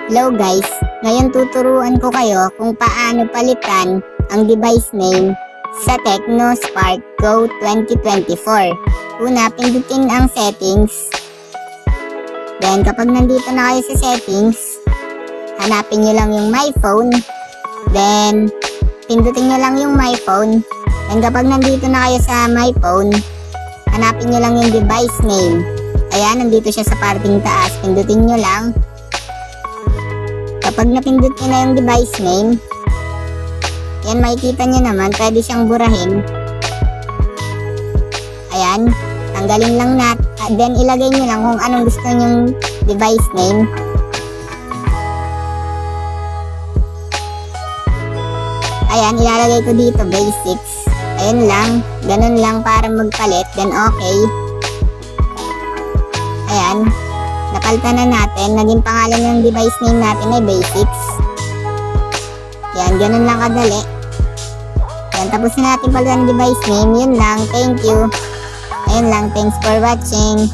Hello guys, ngayon tuturuan ko kayo kung paano palitan ang device name sa Tecno Spark Go 2024. Una, pindutin ang settings. Then kapag nandito na kayo sa settings, hanapin nyo lang yung My Phone. Then pindutin nyo lang yung My Phone. Then kapag nandito na kayo sa My Phone, hanapin nyo lang yung device name. Ayan, nandito siya sa parting taas. Pindutin nyo lang. Kapag napindot nyo na yung device name, yan, makikita nyo naman, pwede siyang burahin. Ayan, tanggalin lang then ilagay nyo lang kung anong gusto nyong device name. Ayan, ilalagay ko dito basics. Ayan lang, ganun lang para magpalit, then okay. Ayan, napalitan na natin, naging pangalan ng device name natin ay basics. Yan, ganun lang kadali. Yan, tapos na natin palitan ng device name. Yun lang, thank you. Ayun lang, thanks for watching.